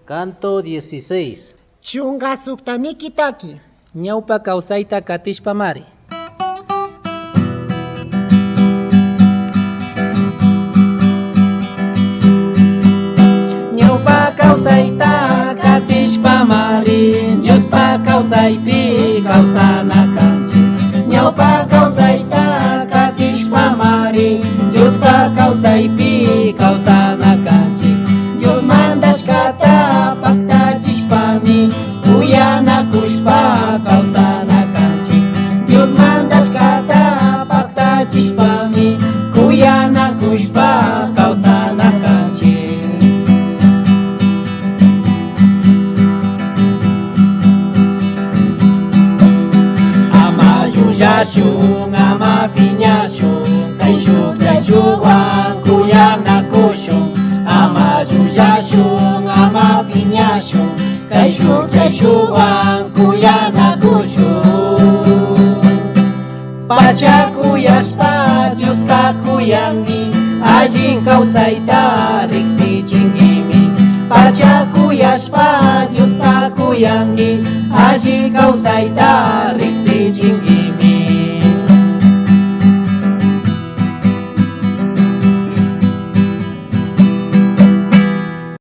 Canto 16. Chunga suktaniki taki. Ñawpa kawsayta katishpa mari. Ñawpa kawsayta katishpa mari, Diospa kawsaypi kawsana kanchik. Ñawpa kawsayta katishpa mari, Diospa kawsaypi kawsana kanchik. Dios mandashkata paktachishpami kuyanakushpa kawsana kanchik. Dios mandashkata paktachishpami kuyanakushpa kawsana kanchik. Ama yuyashun, ama piñashun, kay shuk chaychuwan kuyanakushun. Ama yuyashun, ama piñashun, kay shuk chaychuwan kuyanakushun. Pacha kuyashpa Diosta kuyanmi, allin kawsayta riksichingimi. Pacha kuyashpa Diosta kuyanmi, allin kawsayta riksichingimi.